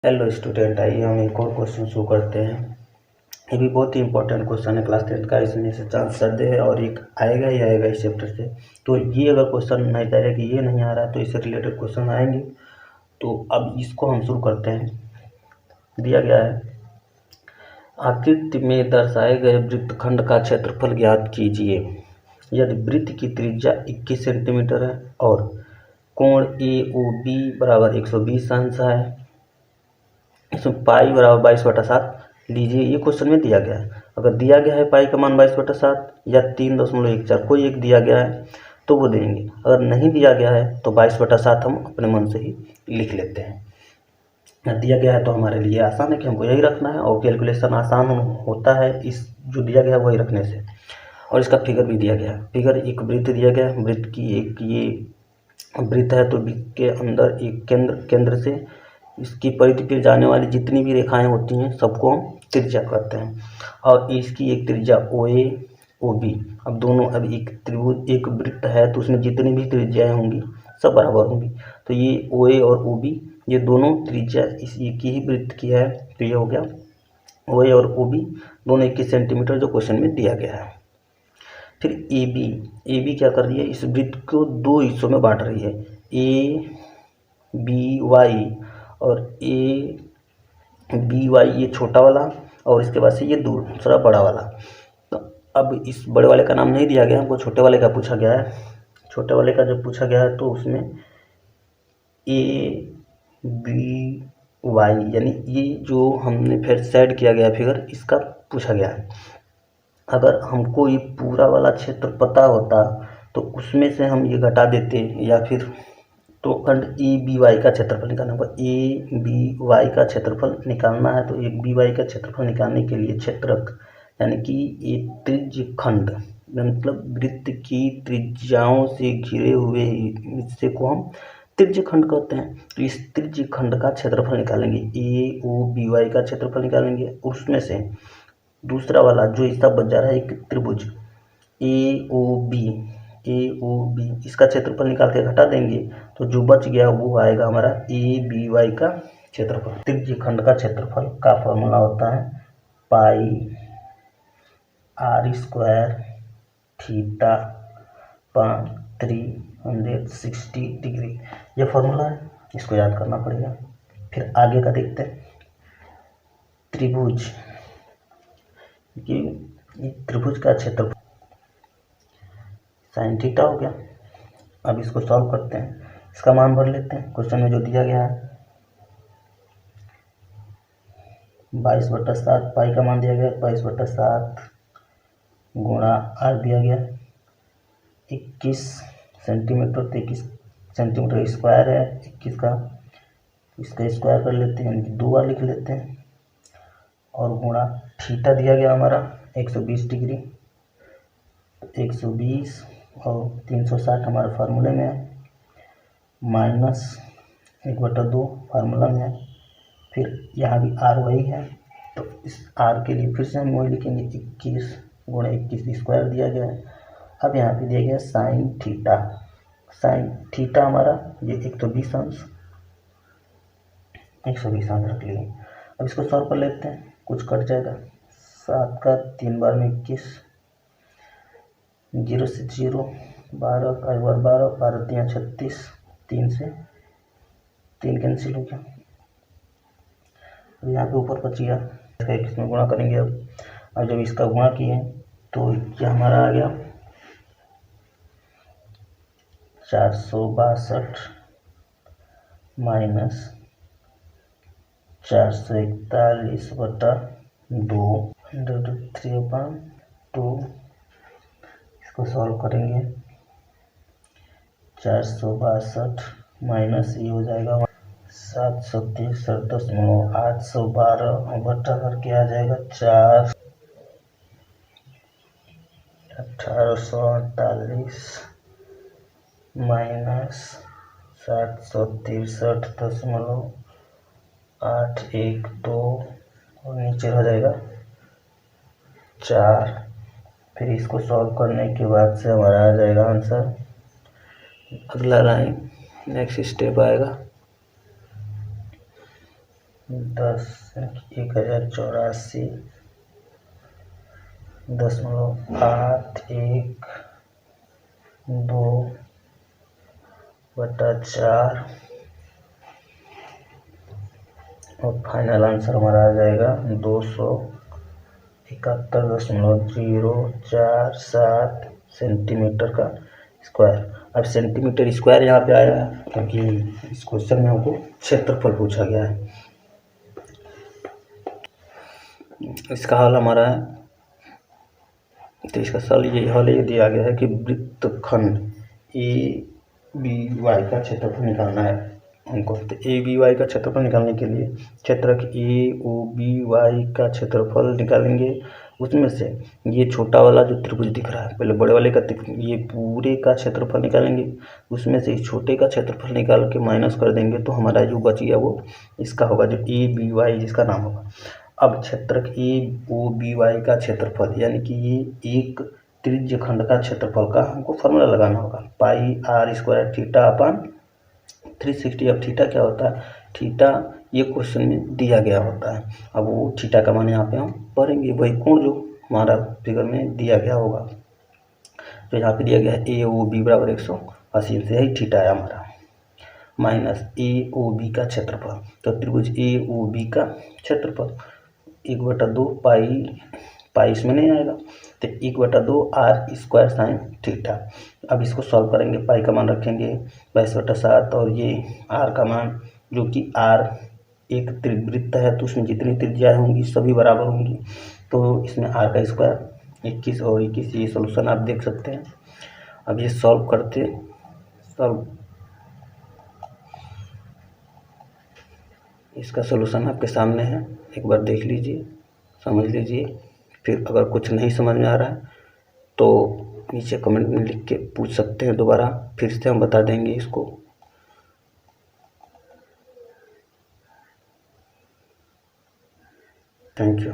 Hello student, आइए हम एक और क्वेश्चन शुरू करते हैं। ये भी बहुत ही इंपॉर्टेंट क्वेश्चन है क्लास 10 का। इसमें से चांस सर्दे है और एक आएगा ही आएगा इस चैप्टर से। तो ये अगर क्वेश्चन नहीं डायरेक्ट ये नहीं आ रहा तो इससे रिलेटेड क्वेश्चन आएंगे। तो अब इसको हम शुरू करते हैं। दिया गया है, आकृति में दर्शाए गए वृत्तखंड का क्षेत्रफल ज्ञात कीजिए। यदि वृत्त की त्रिज्या 21 सेंटीमीटर है और कोण AOB बराबर 120 अंश है, इसमें पाई बराबर 22/7 लीजिए। ये क्वेश्चन में दिया गया है। अगर दिया गया है पाई का मान 22/7 या 3.14 कोई एक दिया गया है तो वो देंगे। अगर नहीं दिया गया है तो 22/7 हम अपने मन से ही लिख लेते हैं। दिया गया है तो हमारे लिए आसान है कि हमको यही रखना है और कैलकुलेशन आसान होता है इस जो दिया गया है वही रखने से। और इसका फिगर भी दिया गया है। फिगर एक वृत्त दिया गया है, वृत्त की एक ये वृत्त है तो वृत्त के अंदर एक केंद्र से इसकी परिधि पर जाने वाली जितनी भी रेखाएं होती हैं सबको हम त्रिज्या कहते हैं। और इसकी एक त्रिज्या OA OB। अब दोनों, अब एक त्रिभुज एक वृत्त है तो उसमें जितनी भी त्रिज्याएं होंगी सब बराबर होंगी। तो ये OA और OB ये दोनों त्रिज्या इस एक ही वृत्त की है। तो ये हो गया OA और OB दोनों 21 सेंटीमीटर जो क्वेश्चन में दिया गया है। फिर AB क्या कर रही है, इस वृत्त को दो हिस्सों में बांट रही है, ABY और ABY ये छोटा वाला और इसके बाद से ये दूसरा बड़ा वाला। तो अब इस बड़े वाले का नाम नहीं दिया गया, हमको छोटे वाले का पूछा गया है। छोटे वाले का जब पूछा गया है तो उसमें ABY यानी ये जो हमने फिर सेट किया गया फिगर इसका पूछा गया है। अगर हमको ये पूरा वाला क्षेत्र पता होता तो उसमें से हम ये घटा देते, या फिर तो खंड ABY का क्षेत्रफल निकालना होगा। ABY का क्षेत्रफल निकालना है तो ABY का क्षेत्रफल निकालने के लिए क्षेत्रक यानी कि ये त्रिज्य खंड मतलब वृत्त की त्रिज्याओं से घिरे हुए हिस्से को हम त्रिज्य खंड कहते हैं। तो इस त्रिज्य खंड का क्षेत्रफल निकालेंगे, AOBY का क्षेत्रफल निकालेंगे। उसमें से दूसरा वाला जो हिस्सा बच जा रहा है एक त्रिभुज AOB इसका क्षेत्रफल निकाल के घटा देंगे तो जो बच गया वो आएगा हमारा ABY का क्षेत्रफल। त्रिज्य खंड का क्षेत्रफल का फॉर्मूला होता है पाई r² थीटा 360 डिग्री। ये फॉर्मूला है, इसको याद करना पड़ेगा। फिर आगे का देखते हैं। त्रिभुज त्रिभुज का क्षेत्रफल साइन थीटा हो गया। अब इसको सॉल्व करते हैं, इसका मान भर लेते हैं। क्वेश्चन में जो दिया गया है 22/7 पाई का मान दिया गया 22/7 गुणा r दिया गया 21 सेंटीमीटर। तो 21 सेंटीमीटर स्क्वायर है 21 का, इसका स्क्वायर कर लेते हैं, 2 बार लिख लेते हैं। और गुणा थीटा दिया गया हमारा 120 डिग्री, 120 और 360 हमारे फार्मूले में है, माइनस 1/2 फार्मूला में है। फिर यहाँ भी r वही है तो इस r के लिए फिर से हम वही लिखेंगे, 21 गुणा 21 स्क्वायर दिया गया है। अब यहाँ पे दिया गया साइन थीटा हमारा ये 120 अंश रख लिए। अब इसको सॉल्व कर लेते हैं, कुछ कट जाएगा। 7 का 3 बार में 21, 0 से 0, 12 का 12, 12 3 36, 3 से 3 कैंसिल हो गया। अब यहाँ पे ऊपर बच गया, इसका 21 में गुणा करेंगे। अब जब इसका गुणा किए तो ये हमारा आ गया 462 माइनस 441/2 3/2। इसको सॉल्व करेंगे, 462 माइनस ये हो जाएगा 763.812 बटा करके आ जाएगा 1848 माइनस 763.812 और नीचे हो जाएगा 4। फिर इसको सॉल्व करने के बाद से हमारा आ जाएगा आंसर। अगला लाइन नेक्स्ट स्टेप आएगा 10,81.82 और फाइनल आंसर हमारा आ जाएगा 271.047 सेंटीमीटर का स्क्वायर। अब सेंटीमीटर स्क्वायर यहाँ पे आया है क्योंकि इस क्वेश्चन में हमको क्षेत्रफल पूछा गया है। इसका हल हमारा है, तो इसका हल ये दिया गया है कि वृत्तखंड ए बी वाई का क्षेत्रफल निकालना है हमको। तो ए बी वाई का क्षेत्रफल निकालने के लिए क्षेत्रक ए ओ बी वाई का क्षेत्रफल निकालेंगे। उसमें से ये छोटा वाला जो त्रिभुज दिख रहा है, पहले बड़े वाले का ये पूरे का क्षेत्रफल निकालेंगे। उसमें से इस छोटे का क्षेत्रफल निकाल के माइनस कर देंगे तो हमारा जो बच गया वो इसका होगा, जो ए बी वाई जिसका नाम होगा। अब क्षेत्रक ए ओ बी वाई का क्षेत्रफल यानी कि ये एक त्रिज्य खंड का क्षेत्रफल का हमको फॉर्मूला लगाना होगा, पाई आर स्क्वायर थीटा अपन 360। अब थीटा क्या होता है, थीटा ये क्वेश्चन में दिया गया होता है। अब वो थीटा का मान यहाँ पे हम पढ़ेंगे, वही कोण जो हमारा फिगर में दिया गया होगा। तो यहाँ पे दिया गया है ए ओ बी बराबर 180 से यही थीटा है हमारा, माइनस ए ओ बी का क्षेत्रफल। तो त्रिभुज ए ओ बी का क्षेत्रफल 1/2 पाई इसमें नहीं आएगा, तो 1/2 आर स्क्वायर साइन थीटा। अब इसको सॉल्व करेंगे, पाई का मान रखेंगे 22/7 और ये आर का मान, जो कि आर एक त्रिवृत्त है तो उसमें जितनी त्रिज्याएँ होंगी सभी बराबर होंगी, तो इसमें आर का स्क्वायर 21 और 21, ये सोल्यूशन आप देख सकते हैं। अब ये सॉल्व करते इसका सोल्यूशन आपके सामने है, एक बार देख लीजिए, समझ लीजिए। फिर अगर कुछ नहीं समझ में आ रहा है तो नीचे कमेंट में लिख के पूछ सकते हैं, दोबारा फिर से हम बता देंगे इसको। Thank you.